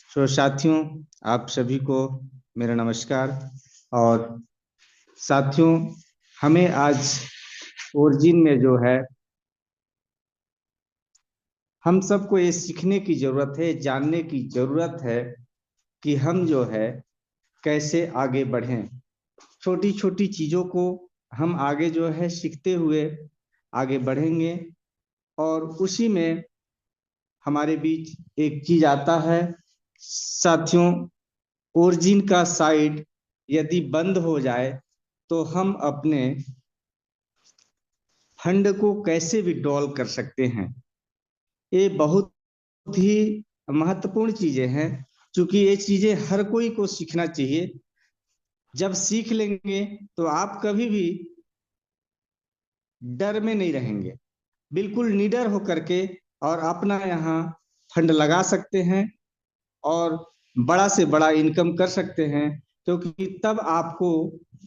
तो साथियों, आप सभी को मेरा नमस्कार। और साथियों, हमें आज ओरिजिन में जो है, हम सबको ये सीखने की जरूरत है, जानने की जरूरत है कि हम जो है कैसे आगे बढ़ें। छोटी छोटी चीजों को हम आगे जो है सीखते हुए आगे बढ़ेंगे। और उसी में हमारे बीच एक चीज आता है साथियों, ओरिजिन का साइड यदि बंद हो जाए तो हम अपने फंड को कैसे विड्रॉल कर सकते हैं। ये बहुत ही महत्वपूर्ण चीजें हैं, क्योंकि ये चीजें हर कोई को सीखना चाहिए। जब सीख लेंगे तो आप कभी भी डर में नहीं रहेंगे, बिल्कुल निडर होकर के और अपना यहाँ फंड लगा सकते हैं और बड़ा से बड़ा इनकम कर सकते हैं। क्योंकि तब आपको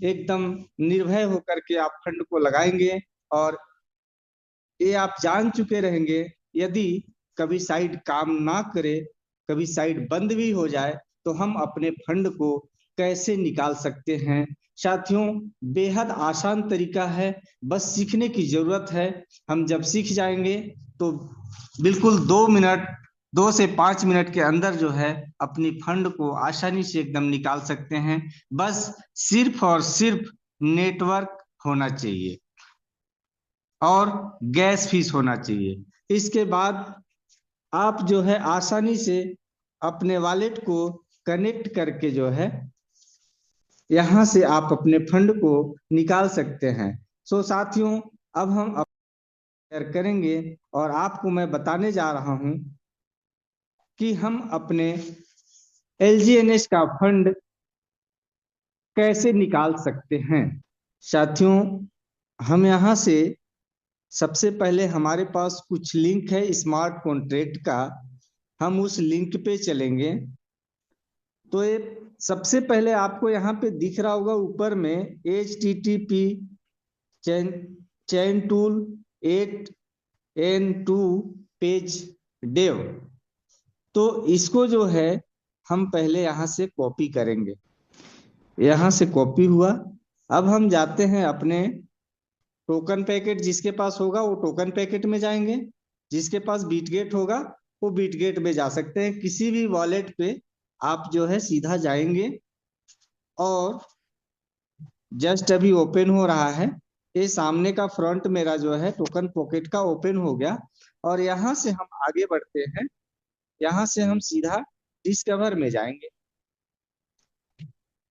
एकदम निर्भय होकर के आप फंड को लगाएंगे और ये आप जान चुके रहेंगे, यदि कभी साइट काम ना करे, कभी साइट बंद भी हो जाए, तो हम अपने फंड को कैसे निकाल सकते हैं। साथियों, बेहद आसान तरीका है, बस सीखने की जरूरत है। हम जब सीख जाएंगे तो बिल्कुल 2 मिनट, 2 से 5 मिनट के अंदर जो है अपनी फंड को आसानी से एकदम निकाल सकते हैं। बस सिर्फ और सिर्फ नेटवर्क होना चाहिए और गैस फीस होना चाहिए। इसके बाद आप जो है आसानी से अपने वॉलेट को कनेक्ट करके जो है यहाँ से आप अपने फंड को निकाल सकते हैं। सो साथियों, अब हम शेयर करेंगे और आपको मैं बताने जा रहा हूँ कि हम अपने एलजीएनएस का फंड कैसे निकाल सकते हैं। साथियों, हम यहाँ से सबसे पहले हमारे पास कुछ लिंक है स्मार्ट कॉन्ट्रैक्ट का, हम उस लिंक पे चलेंगे। तो ये सबसे पहले आपको यहाँ पे दिख रहा होगा ऊपर में HTTP चैन चैन टूल 8N2 पेज डेव। तो इसको जो है हम पहले यहाँ से कॉपी करेंगे। यहाँ से कॉपी हुआ। अब हम जाते हैं अपने टोकन पैकेट, जिसके पास होगा वो टोकन पैकेट में जाएंगे, जिसके पास बीटगेट होगा वो बीटगेट में जा सकते हैं। किसी भी वॉलेट पे आप जो है सीधा जाएंगे और जस्ट अभी ओपन हो रहा है। ये सामने का फ्रंट मेरा जो है टोकन पॉकेट का ओपन हो गया। और यहाँ से हम आगे बढ़ते हैं, यहाँ से हम सीधा डिस्कवर में जाएंगे।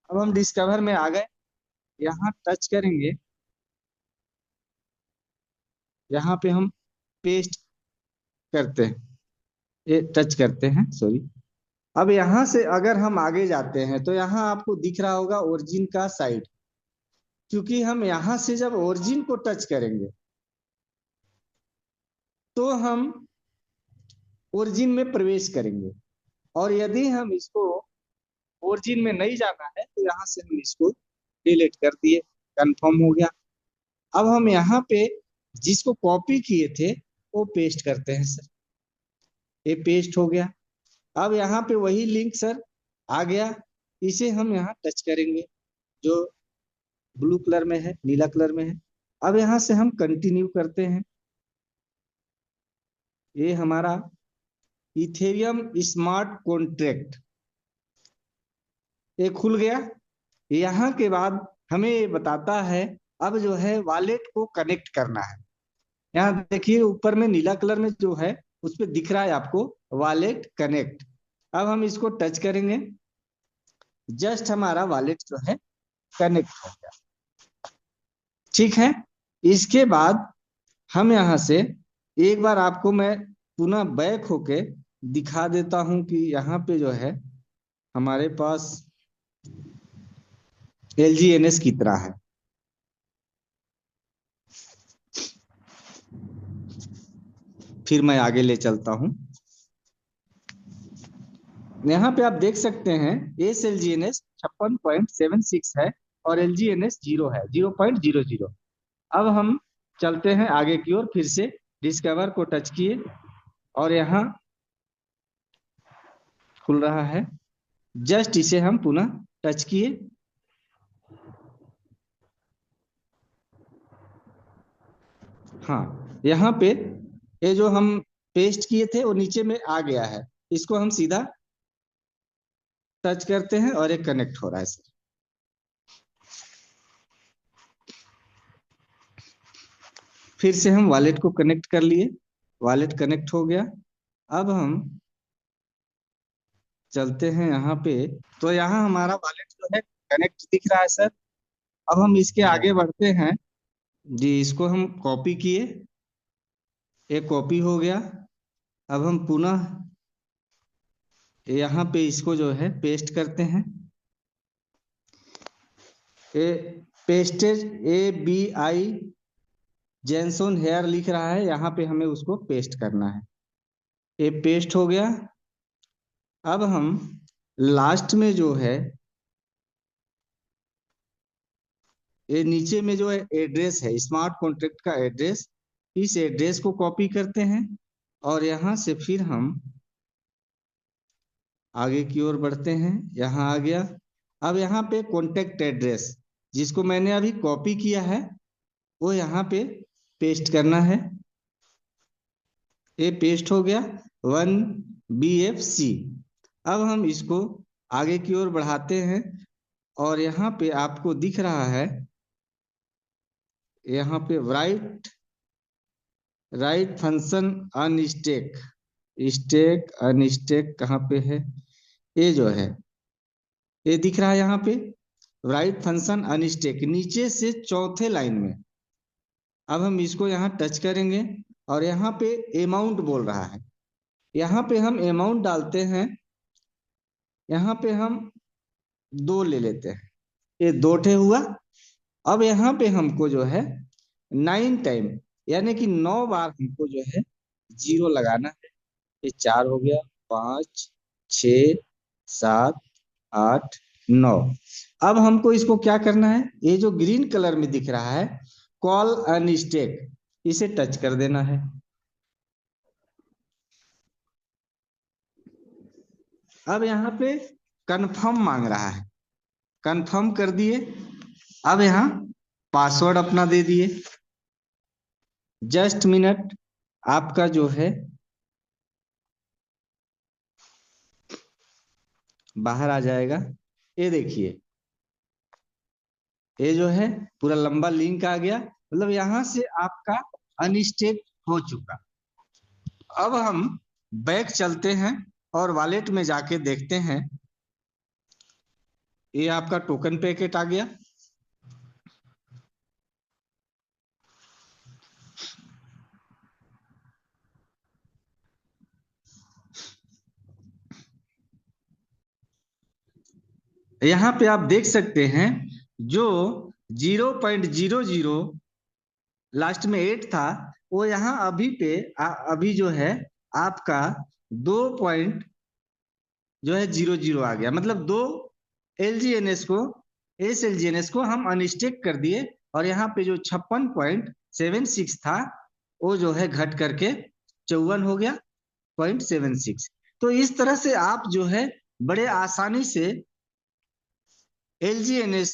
अब हम डिस्कवर में आ गए, यहाँ टच करेंगे, यहाँ पे हम पेस्ट करते हैं, ये टच करते हैं, सॉरी। अब यहाँ से अगर हम आगे जाते हैं तो यहाँ आपको दिख रहा होगा ओरिजिन का साइड। क्योंकि हम यहाँ से जब ओरिजिन को टच करेंगे तो हम ओरिजिन में प्रवेश करेंगे। और यदि हम इसको ओरिजिन में नहीं जाना है तो यहाँ से हम इसको डिलीट कर दिए, कंफर्म हो गया। अब हम यहाँ पे जिसको कॉपी किए थे वो पेस्ट करते हैं सर, ये पेस्ट हो गया। अब यहाँ पे वही लिंक सर आ गया, इसे हम यहाँ टच करेंगे, जो ब्लू कलर में है, नीला कलर में है। अब यहाँ से हम कंटिन्यू करते हैं। ये हमारा इथेरियम स्मार्ट कॉन्ट्रैक्ट ये खुल गया। यहाँ के बाद हमें ये बताता है अब जो है वॉलेट को कनेक्ट करना है। यहाँ देखिए ऊपर में नीला कलर में जो है उस पर दिख रहा है आपको वॉलेट कनेक्ट। अब हम इसको टच करेंगे, जस्ट हमारा वॉलेट जो है कनेक्ट हो गया। ठीक है, इसके बाद हम यहाँ से एक बार आपको मैं पुनः बैक होके दिखा देता हूं कि यहाँ पे जो है हमारे पास LGNS कितना है। फिर मैं आगे ले चलता हूं। यहाँ पे आप देख सकते हैं एस LGNS 56.76 है और LGNS 0 है, 0.00। अब हम चलते हैं आगे की ओर, फिर से डिस्कवर को टच किए और यहाँ खुल रहा है। जस्ट इसे हम पुनः टच किए, हाँ यहाँ पे ये जो हम पेस्ट किए थे वो नीचे में आ गया है। इसको हम सीधा टच करते हैं और ये कनेक्ट हो रहा है सर। फिर से हम वॉलेट को कनेक्ट कर लिए, वॉलेट कनेक्ट हो गया। अब हम चलते हैं यहाँ पे, तो यहाँ हमारा वॉलेट जो है कनेक्ट दिख रहा है सर। अब हम इसके आगे बढ़ते हैं जी। इसको हम कॉपी किए, ये कॉपी हो गया। अब हम पुनः यहाँ पे इसको जो है पेस्ट करते हैं। ए पेस्टेज ABI जेंसन हेयर लिख रहा है, यहाँ पे हमें उसको पेस्ट करना है। ये पेस्ट हो गया। अब हम लास्ट में जो है ये नीचे में जो है एड्रेस है, स्मार्ट कॉन्ट्रैक्ट का एड्रेस, इस एड्रेस को कॉपी करते हैं और यहाँ से फिर हम आगे की ओर बढ़ते हैं। यहाँ आ गया। अब यहाँ पे कॉन्टैक्ट एड्रेस जिसको मैंने अभी कॉपी किया है वो यहाँ पे पेस्ट करना है। ये पेस्ट हो गया 1BFC। अब हम इसको आगे की ओर बढ़ाते हैं और यहाँ पे आपको दिख रहा है, यहाँ पे right function unstake, stake unstake कहाँ पे है, ये जो है ये दिख रहा है यहाँ पे राइट फंक्शन अनस्टेक नीचे से चौथे लाइन में। अब हम इसको यहाँ टच करेंगे और यहाँ पे अमाउंट बोल रहा है, यहाँ पे हम अमाउंट डालते हैं। यहाँ पे हम 2 ले लेते हैं, ये 2 ठे हुआ। अब यहाँ पे हमको जो है 9 टाइम यानी कि 9 बार हमको जो है 0 लगाना है। ये 4 हो गया, 5 6 7 8 9। अब हमको इसको क्या करना है, ये जो ग्रीन कलर में दिख रहा है कॉल अनस्टेक, इसे टच कर देना है। अब यहाँ पे कंफर्म मांग रहा है, कंफर्म कर दिए। अब यहाँ पासवर्ड अपना दे दिए। जस्ट मिनट, आपका जो है बाहर आ जाएगा। ये देखिए ये जो है पूरा लंबा लिंक आ गया, मतलब यहां से आपका अनस्टेक हो चुका। अब हम बैक चलते हैं और वॉलेट में जाके देखते हैं, ये आपका टोकन पैकेट आ गया। यहाँ पे आप देख सकते हैं जो 0.00 लास्ट में 8 था वो यहाँ अभी पे अभी जो है आपका 2 पॉइंट जो है 00 आ गया। मतलब 2 LGNS को SLGNS को हम अनस्टेक कर दिए और यहाँ पे जो 56.76 था वो जो है घट करके 54 हो गया 0.76। तो इस तरह से आप जो है बड़े आसानी से LGNS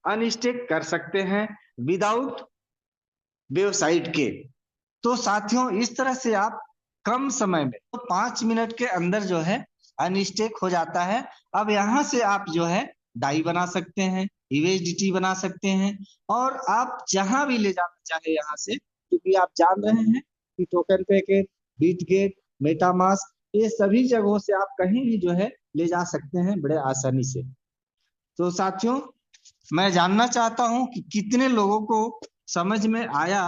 अनस्टेक कर सकते हैं विदाउट वेबसाइट के। तो साथियों इस तरह से आप कम समय में तो 5 मिनट के अंदर जो है अनस्टेक हो जाता है। अब यहाँ से आप जो है डाई बना सकते हैं, USDT बना सकते हैं और आप जहां भी ले जाना चाहे यहाँ से, क्योंकि आप जान रहे हैं कि टोकन पैकेट, बिटगेट, मेटामास्क ये सभी जगहों से आप कहीं भी जो है ले जा सकते हैं बड़े आसानी से। तो साथियों मैं जानना चाहता हूं कि कितने लोगों को समझ में आया।